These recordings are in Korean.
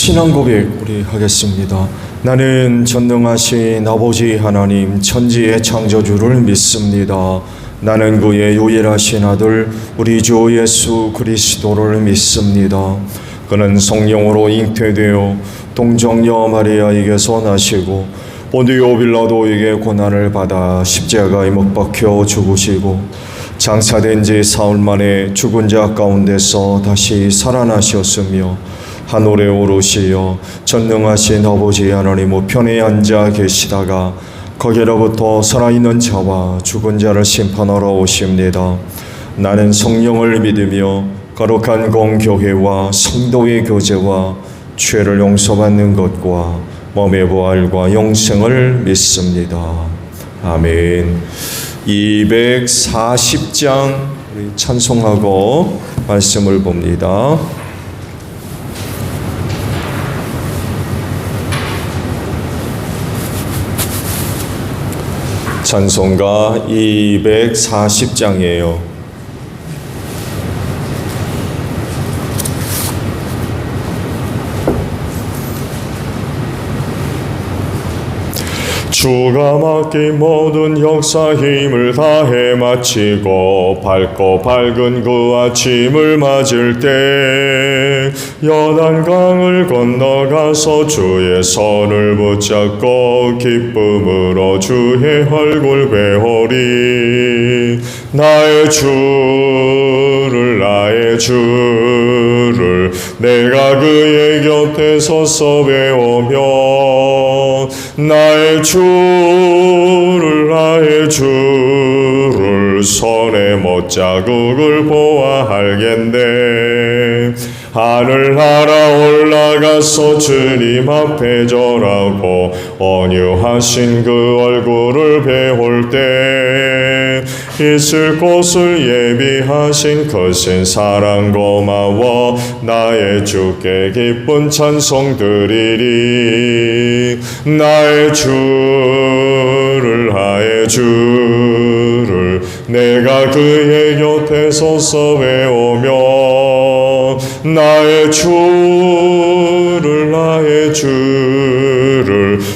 신앙 고백 우리 하겠습니다. 나는 전능하신 아버지 하나님 천지의 창조주를 믿습니다. 나는 그의 유일하신 아들 우리 주 예수 그리스도를 믿습니다. 그는 성령으로 잉태되어 동정녀 마리아에게서 나시고 본디오 빌라도에게 고난을 받아 십자가에 못 박혀 죽으시고 장사된 지 사흘 만에 죽은 자 가운데서 다시 살아나셨으며 하늘에 오르시어 전능하신 아버지 하나님 우편에 앉아 계시다가 거기로부터 살아있는 자와 죽은 자를 심판하러 오십니다. 나는 성령을 믿으며 거룩한 공교회와 성도의 교제와 죄를 용서받는 것과 몸의 부활과 영생을 믿습니다. 아멘. 240장 우리 찬송하고 말씀을 봅니다. 찬송가 240장이에요. 주가 맡긴 모든 역사 힘을 다해 마치고 밝고 밝은 그 아침을 맞을 때 요단강을 건너가서 주의 손을 붙잡고 기쁨으로 주의 얼굴 배우리. 나의 주를 내가 그의 곁에 서서 배우며 나의 주를 손에 못자국을 보아 알겠네. 하늘 날아 올라가서 주님 앞에 절하고 온유하신 그 얼굴을 배울 때 있을 곳을 예비하신 크신 사랑 고마워 나의 주께 기쁜 찬송 드리리. 나의 주를 내가 그의 곁에 서서 배우며 나의 주를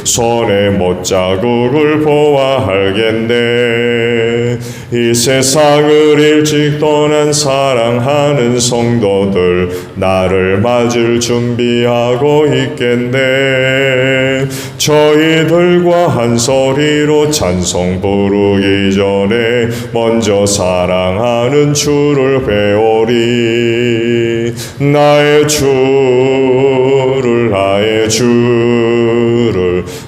손에 못자국을 보아 알겠네. 이 세상을 일찍 떠난 사랑하는 성도들 나를 맞을 준비하고 있겠네. 저희들과 한 소리로 찬송 부르기 전에 먼저 사랑하는 주를 배우리. 나의 주를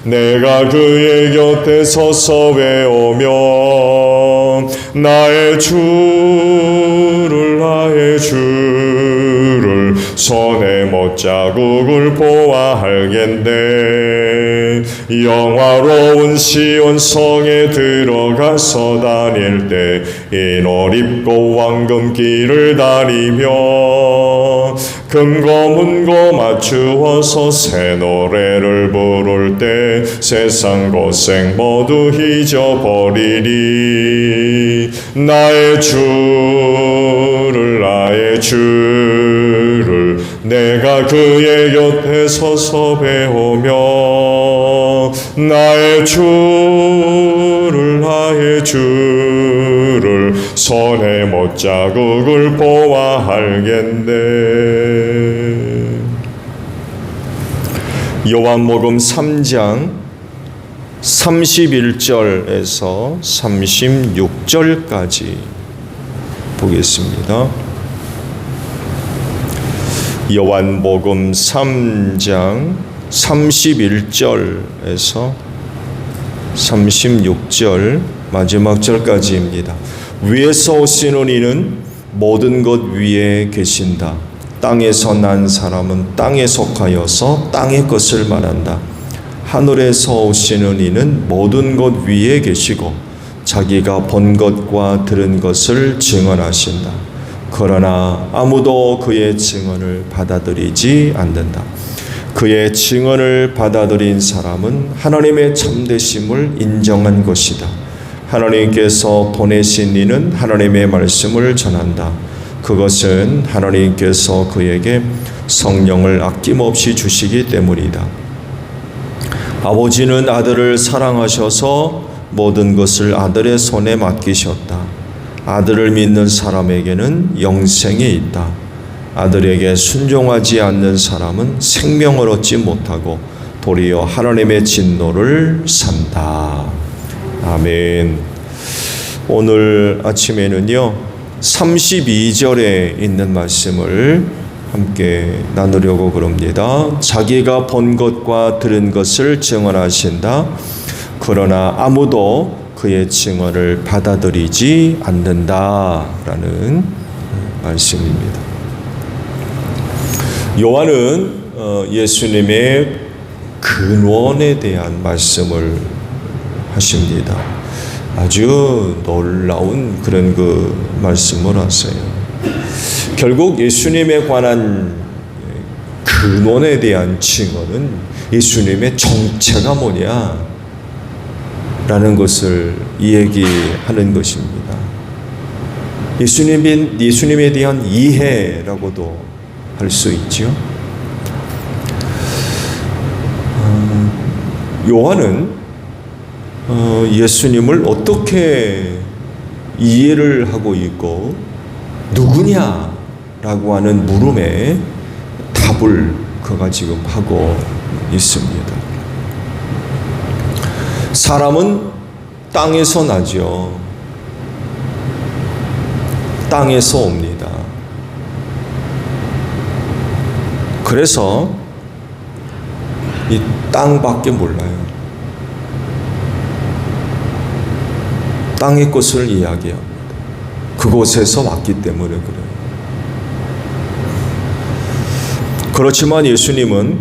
내가 그의 곁에 서서 배우며 나의 주를 손에 못자국을 보아 알겠네. 영화로운 시온 성에 들어가서 다닐 때 흰 옷 입고 황금 길을 다니며 금고 문고 맞추어서 새 노래를 부를 때 세상 고생 모두 잊어버리리. 나의 주를 내가 그의 곁에 서서 배우며 나의 주를 손에 못자국을 보아 알겠네. 요한복음 3장 31절에서 36절까지 보겠습니다. 요한복음 3장 31절에서 36절 마지막 절까지입니다. 위에서 오시는 이는 모든 것 위에 계신다. 땅에서 난 사람은 땅에 속하여서 땅의 것을 말한다. 하늘에서 오시는 이는 모든 것 위에 계시고 자기가 본 것과 들은 것을 증언하신다. 그러나 아무도 그의 증언을 받아들이지 않는다. 그의 증언을 받아들인 사람은 하나님의 참되심을 인정한 것이다. 하나님께서 보내신 이는 하나님의 말씀을 전한다. 그것은 하나님께서 그에게 성령을 아낌없이 주시기 때문이다. 아버지는 아들을 사랑하셔서 모든 것을 아들의 손에 맡기셨다. 아들을 믿는 사람에게는 영생이 있다. 아들에게 순종하지 않는 사람은 생명을 얻지 못하고 도리어 하나님의 진노를 산다. 아멘. 오늘 아침에는요 32절에 있는 말씀을 함께 나누려고 그럽니다. 자기가 본 것과 들은 것을 증언하신다. 그러나 아무도 그의 증언을 받아들이지 않는다라는 말씀입니다. 요한은 예수님의 근원에 대한 말씀을 하십니다. 아주 놀라운 그런 말씀을 하세요. 결국 예수님에 관한 근원에 대한 증언은 예수님의 정체가 뭐냐 라는 것을 이야기하는 것입니다. 예수님에 대한 이해라고도 할 수 있죠. 요한은 예수님을 어떻게 이해를 하고 있고 누구냐라고 하는 물음에 답을 그가 지금 하고 있습니다. 사람은 땅에서 나죠. 땅에서 옵니다. 그래서 이 땅밖에 몰라요. 땅의 것을 이야기합니다. 그곳에서 왔기 때문에 그래요. 그렇지만 예수님은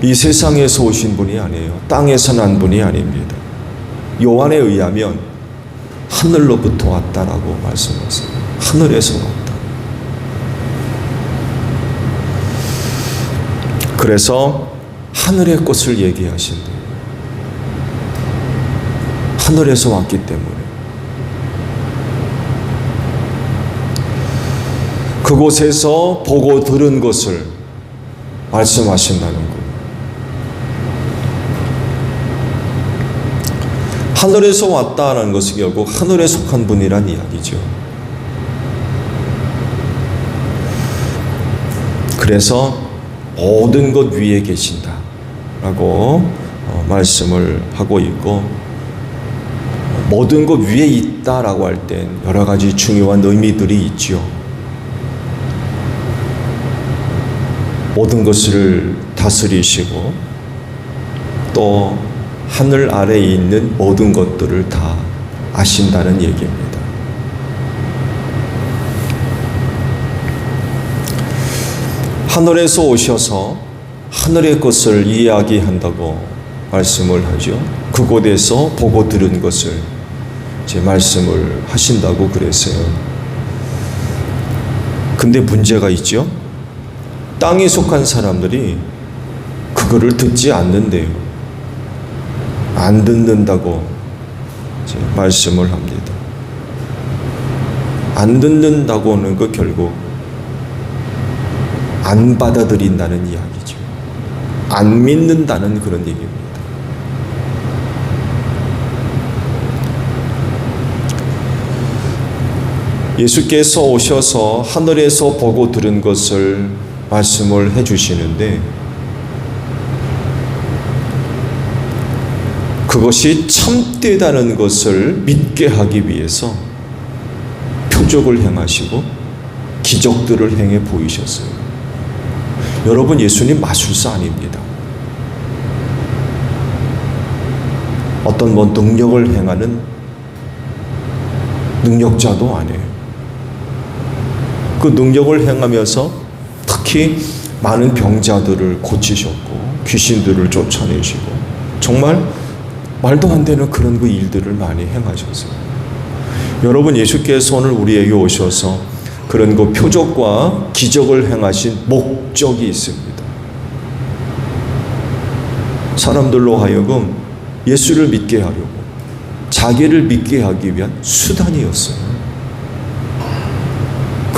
이 세상에서 오신 분이 아니에요. 땅에서 난 분이 아닙니다. 요한에 의하면 하늘로부터 왔다라고 말씀하세요. 하늘에서 왔다. 그래서 하늘의 것을 얘기하신대요. 하늘에서 왔기 때문에. 그곳에서 보고 들은 것을 말씀하신다는 것. 하늘에서 왔다는 것은 결국 하늘에 속한 분이란 이야기죠. 그래서 모든 것 위에 계신다 라고 말씀을 하고 있고, 모든 것 위에 있다라고 할 땐 여러 가지 중요한 의미들이 있죠. 모든 것을 다스리시고 또 하늘 아래에 있는 모든 것들을 다 아신다는 얘기입니다. 하늘에서 오셔서 하늘의 것을 이야기한다고 말씀을 하죠. 그곳에서 보고 들은 것을 제 말씀을 하신다고 그랬어요. 근데 문제가 있죠. 땅에 속한 사람들이 그거를 듣지 않는데요. 안 듣는다고 말씀을 합니다. 안 듣는다고 하는 거 결국 안 받아들인다는 이야기죠. 안 믿는다는 그런 얘기입니다. 예수께서 오셔서 하늘에서 보고 들은 것을 말씀을 해주시는데, 그것이 참되다는 것을 믿게 하기 위해서 표적을 행하시고 기적들을 행해 보이셨어요. 여러분, 예수님 마술사 아닙니다. 어떤 능력을 행하는 능력자도 아니에요. 그 능력을 행하면서 특히 많은 병자들을 고치셨고 귀신들을 쫓아내시고 정말 말도 안 되는 그런 일들을 많이 행하셨어요. 여러분, 예수께서 오늘 우리에게 오셔서 그런 표적과 기적을 행하신 목적이 있습니다. 사람들로 하여금 예수를 믿게 하려고, 자기를 믿게 하기 위한 수단이었어요.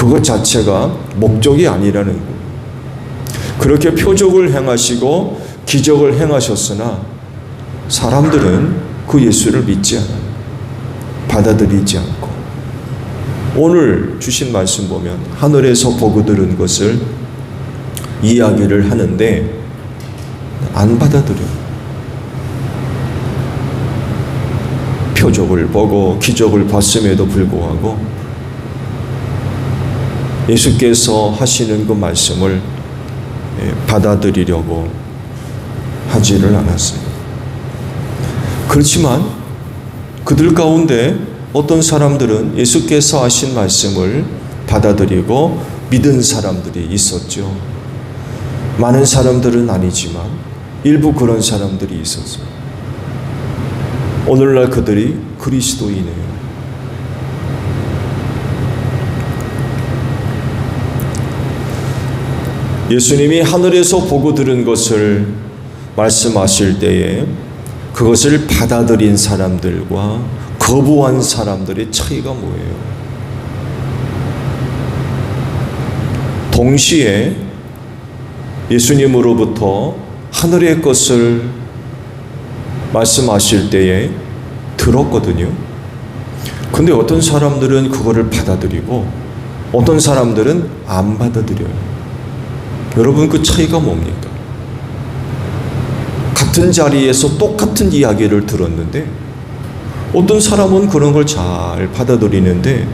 그것 자체가 목적이 아니라는 거예요. 그렇게 표적을 행하시고 기적을 행하셨으나 사람들은 그 예수를 믿지 않아요. 받아들이지 않고. 오늘 주신 말씀 보면 하늘에서 보고 들은 것을 이야기를 하는데 안 받아들여요. 표적을 보고 기적을 봤음에도 불구하고 예수께서 하시는 그 말씀을 받아들이려고 하지를 않았어요. 그렇지만 그들 가운데 어떤 사람들은 예수께서 하신 말씀을 받아들이고 믿은 사람들이 있었죠. 많은 사람들은 아니지만 일부 그런 사람들이 있었어요. 오늘날 그들이 그리스도인이에요. 예수님이 하늘에서 보고 들은 것을 말씀하실 때에 그것을 받아들인 사람들과 거부한 사람들의 차이가 뭐예요? 동시에 예수님으로부터 하늘의 것을 말씀하실 때에 들었거든요. 근데 어떤 사람들은 그거를 받아들이고 어떤 사람들은 안 받아들여요. 여러분, 그 차이가 뭡니까? 같은 자리에서 똑같은 이야기를 들었는데 어떤 사람은 그런 걸 잘 받아들이는데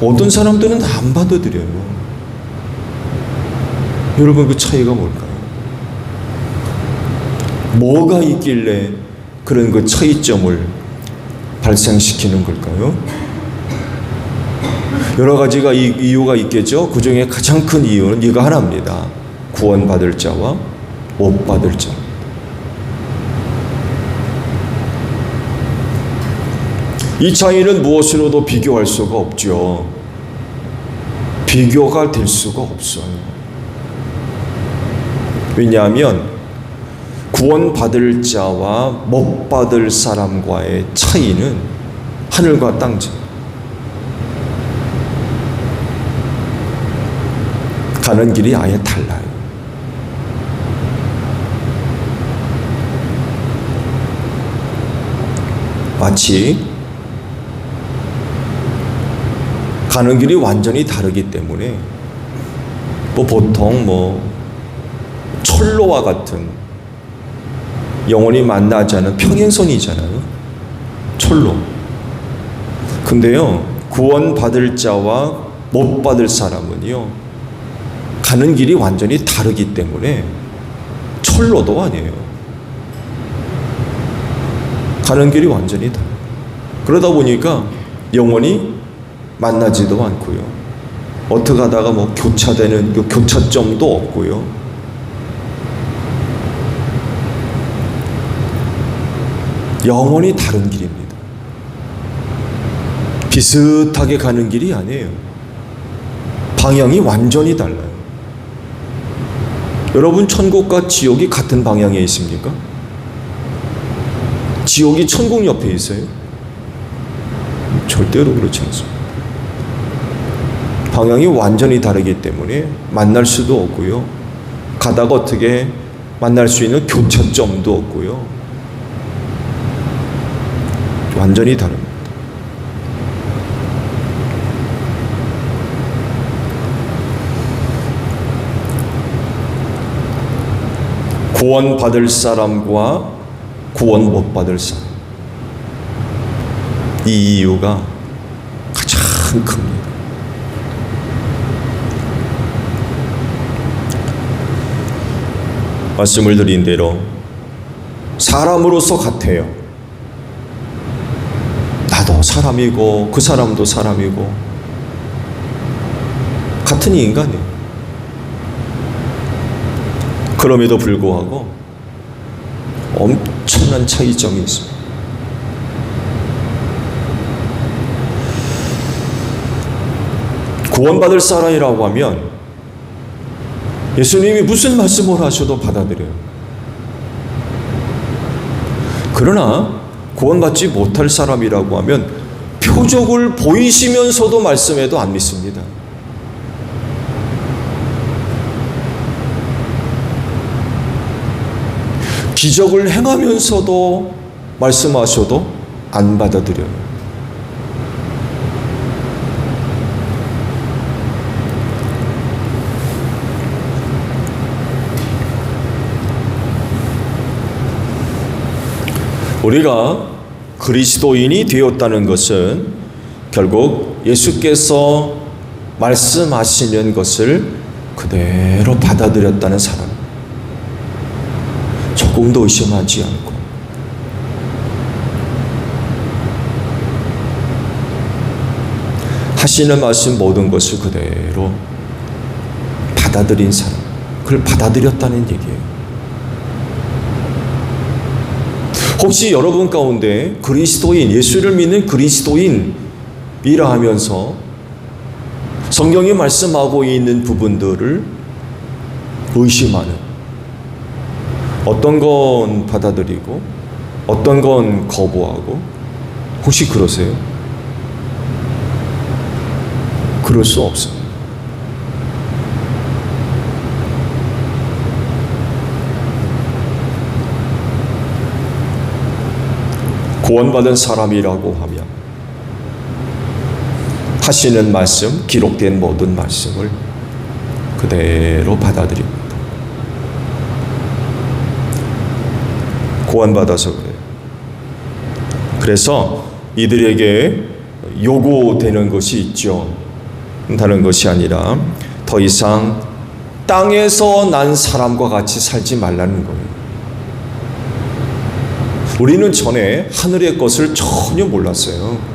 어떤 사람들은 안 받아들여요. 여러분, 그 차이가 뭘까요? 뭐가 있길래 그런 그 차이점을 발생시키는 걸까요? 여러 가지가 이유가 있겠죠. 그 중에 가장 큰 이유는 이거 하나입니다. 구원받을 자와 못 받을 자. 이 차이는 무엇으로도 비교할 수가 없죠. 비교가 될 수가 없어요. 왜냐하면 구원받을 자와 못 받을 사람과의 차이는 하늘과 땅 차이. 가는 길이 아예 달라요. 마치 가는 길이 완전히 다르기 때문에 보통 철로와 같은 영원히 만나지 않은 평행선이잖아요. 철로. 근데요, 구원받을 자와 못 받을 사람은요, 가는 길이 완전히 다르기 때문에 철로도 아니에요. 가는 길이 완전히 달라요. 그러다 보니까 영원히 만나지도 않고요. 어떻게 하다가 교차되는 그 교차점도 없고요. 영원히 다른 길입니다. 비슷하게 가는 길이 아니에요. 방향이 완전히 달라요. 여러분, 천국과 지옥이 같은 방향에 있습니까? 지옥이 천국 옆에 있어요? 절대로 그렇지 않습니다. 방향이 완전히 다르기 때문에 만날 수도 없고요. 가다가 어떻게 만날 수 있는 교차점도 없고요. 완전히 다릅니다. 구원받을 사람과 구원 못 받을 사람. 이 이유가 가장 큽니다. 말씀을 드린 대로 사람으로서 같아요. 나도 사람이고 그 사람도 사람이고 같은 인간이에요. 그럼에도 불구하고 엄청난 차이점이 있습니다. 구원받을 사람이라고 하면 예수님이 무슨 말씀을 하셔도 받아들여요. 그러나 구원받지 못할 사람이라고 하면 표적을 보이시면서도 말씀해도 안 믿습니다. 기적을 행하면서도 말씀하셔도 안 받아들여요. 우리가 그리스도인이 되었다는 것은 결국 예수께서 말씀하시는 것을 그대로 받아들였다는 사람, 조금도 의심하지 않고 하시는 말씀 모든 것을 그대로 받아들인 사람, 그걸 받아들였다는 얘기예요. 혹시 여러분 가운데 그리스도인, 예수를 믿는 그리스도인이라 하면서 성경이 말씀하고 있는 부분들을 의심하는, 어떤 건 받아들이고 어떤 건 거부하고, 혹시 그러세요? 그럴 수 없어요. 구원받은 사람이라고 하면 하시는 말씀, 기록된 모든 말씀을 그대로 받아들입니다. 구원받아서 그래요. 그래서 이들에게 요구되는 것이 있죠. 다른 것이 아니라 더 이상 땅에서 난 사람과 같이 살지 말라는 거예요. 우리는 전에 하늘의 것을 전혀 몰랐어요.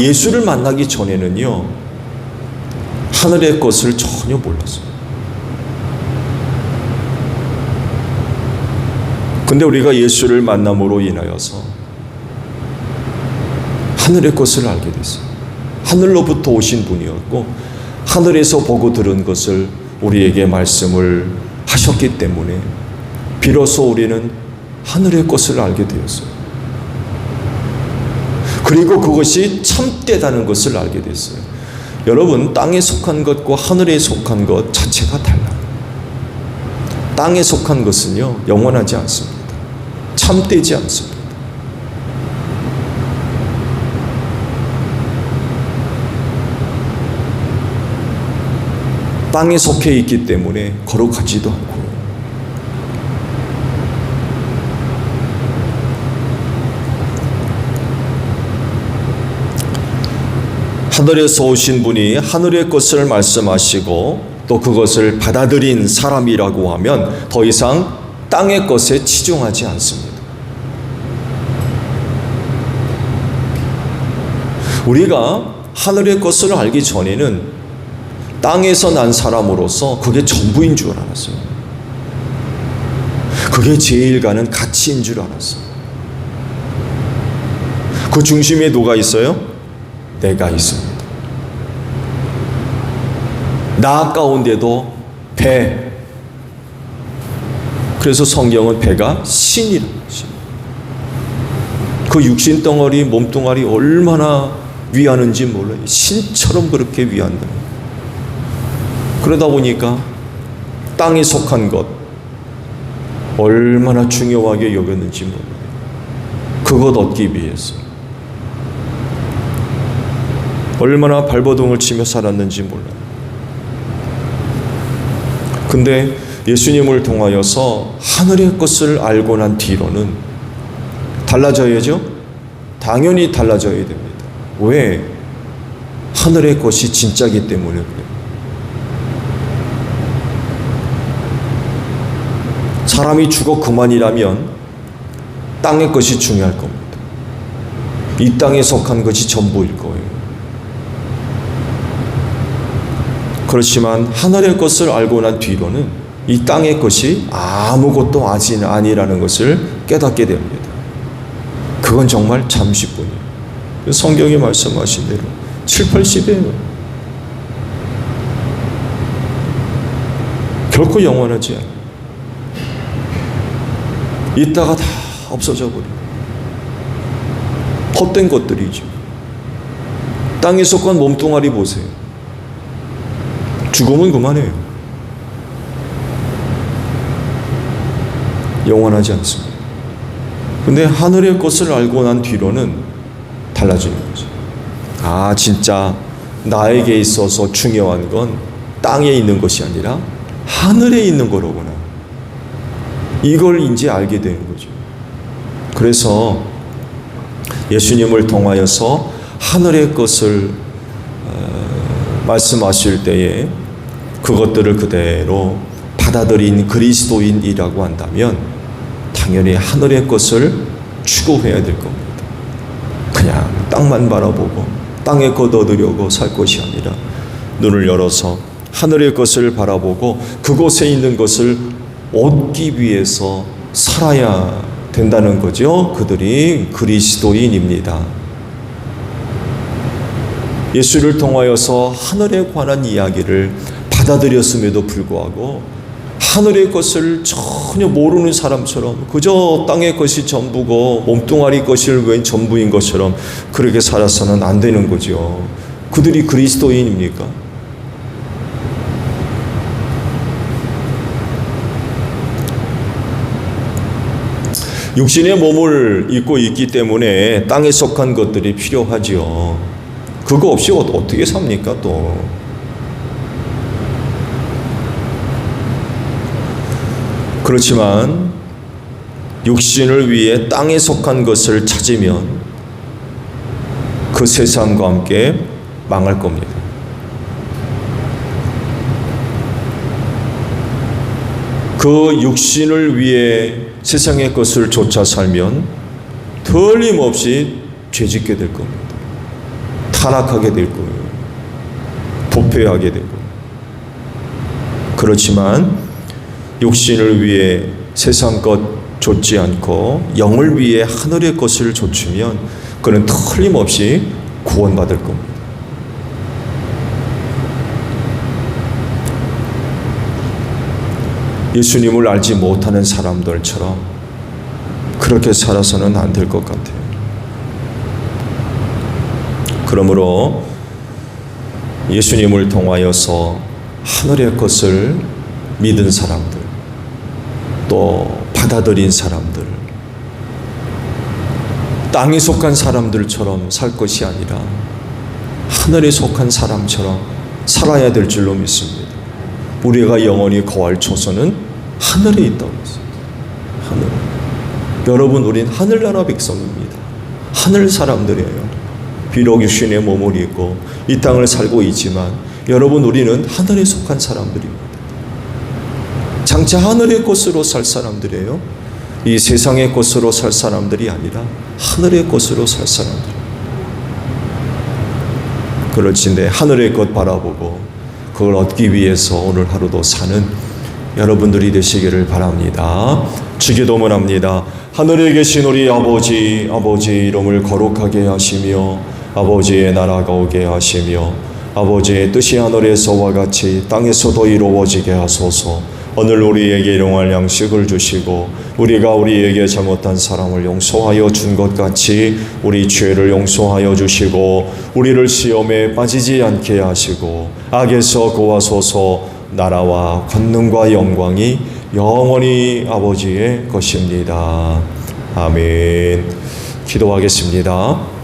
예수를 만나기 전에는요, 하늘의 것을 전혀 몰랐어요. 근데 우리가 예수를 만남으로 인하여서 하늘의 것을 알게 됐어요. 하늘로부터 오신 분이었고 하늘에서 보고 들은 것을 우리에게 말씀을 하셨기 때문에 비로소 우리는 하늘의 것을 알게 되었어요. 그리고 그것이 참되다는 것을 알게 됐어요. 여러분, 땅에 속한 것과 하늘에 속한 것 자체가 달라요. 땅에 속한 것은요, 영원하지 않습니다. 참되지 않습니다. 땅에 속해 있기 때문에 거룩하지도 않고, 하늘에서 오신 분이 하늘의 것을 말씀하시고 또 그것을 받아들인 사람이라고 하면 더 이상 땅의 것에 치중하지 않습니다. 우리가 하늘의 것을 알기 전에는 땅에서 난 사람으로서 그게 전부인 줄 알았어요. 그게 제일 가는 가치인 줄 알았어요. 그 중심에 누가 있어요? 내가 있습니다. 나 가운데도 배. 그래서 성경은 배가 신이라는 것입니다. 그 육신 덩어리, 몸뚱아리 얼마나 위하는지 몰라요. 신처럼 그렇게 위한다. 그러다 보니까 땅에 속한 것 얼마나 중요하게 여겼는지 몰라요. 그것 얻기 위해서 얼마나 발버둥을 치며 살았는지 몰라요. 근데 예수님을 통하여서 하늘의 것을 알고 난 뒤로는 달라져야죠? 당연히 달라져야 됩니다. 왜? 하늘의 것이 진짜이기 때문에 그래요. 사람이 죽어 그만이라면 땅의 것이 중요할 겁니다. 이 땅에 속한 것이 전부일 거예요. 그렇지만 하늘의 것을 알고 난 뒤로는 이 땅의 것이 아무것도 아니라는 것을 깨닫게 됩니다. 그건 정말 잠시뿐이에요. 성경이 말씀하신 대로 7, 80이에요. 결코 영원하지 않아요. 있다가 다 없어져 버려요. 헛된 것들이죠. 땅에 속한 몸뚱아리 보세요. 죽으면 그만해요. 영원하지 않습니다. 근데 하늘의 것을 알고 난 뒤로는 달라지는 거죠. 아, 진짜 나에게 있어서 중요한 건 땅에 있는 것이 아니라 하늘에 있는 거로구나. 이걸 이제 알게 되는 거죠. 그래서 예수님을 통하여서 하늘의 것을 말씀하실 때에 그것들을 그대로 받아들인 그리스도인이라고 한다면 당연히 하늘의 것을 추구해야 될 겁니다. 그냥 땅만 바라보고 땅에 것 얻으려고 살 것이 아니라 눈을 열어서 하늘의 것을 바라보고 그곳에 있는 것을 얻기 위해서 살아야 된다는 거죠. 그들이 그리스도인입니다. 예수를 통하여서 하늘에 관한 이야기를 받아들였음에도 불구하고 하늘의 것을 전혀 모르는 사람처럼 그저 땅의 것이 전부고 몸뚱아리 것이 웬 전부인 것처럼 그렇게 살아서는 안 되는 거죠. 그들이 그리스도인입니까? 육신의 몸을 입고 있기 때문에 땅에 속한 것들이 필요하지요. 그거 없이 어떻게 삽니까 또? 그렇지만 육신을 위해 땅에 속한 것을 찾으면 그 세상과 함께 망할 겁니다. 그 육신을 위해 세상의 것을 쫓아 살면 틀림없이 죄짓게 될 겁니다. 타락하게 될 거예요. 부패하게 되고. 그렇지만 육신을 위해 세상 것 좇지 않고 영을 위해 하늘의 것을 좇으면 그는 틀림없이 구원받을 겁니다. 예수님을 알지 못하는 사람들처럼 그렇게 살아서는 안 될 것 같아요. 그러므로 예수님을 통하여서 하늘의 것을 믿은 사람들, 또 받아들인 사람들, 땅에 속한 사람들처럼 살 것이 아니라 하늘에 속한 사람처럼 살아야 될 줄로 믿습니다. 우리가 영원히 거할 초소는 하늘에 있다고 했습니다. 하늘. 여러분, 우린 하늘나라 백성입니다. 하늘 사람들이에요. 비록 육신의 몸을 입고 이 땅을 살고 있지만 여러분, 우리는 하늘에 속한 사람들입니다. 장차 하늘의 것으로 살 사람들이에요. 이 세상의 것으로 살 사람들이 아니라 하늘의 것으로 살 사람들. 그렇지인데 하늘의 것 바라보고 그걸 얻기 위해서 오늘 하루도 사는 여러분들이 되시기를 바랍니다. 주기도문합니다. 하늘에 계신 우리 아버지, 아버지의 이름을 거룩하게 하시며 아버지의 나라가 오게 하시며 아버지의 뜻이 하늘에서와 같이 땅에서도 이루어지게 하소서. 오늘 우리에게 일용할 양식을 주시고 우리가 우리에게 잘못한 사람을 용서하여 준 것 같이 우리 죄를 용서하여 주시고 우리를 시험에 빠지지 않게 하시고 악에서 구하소서. 나라와 권능과 영광이 영원히 아버지의 것입니다. 아멘. 기도하겠습니다.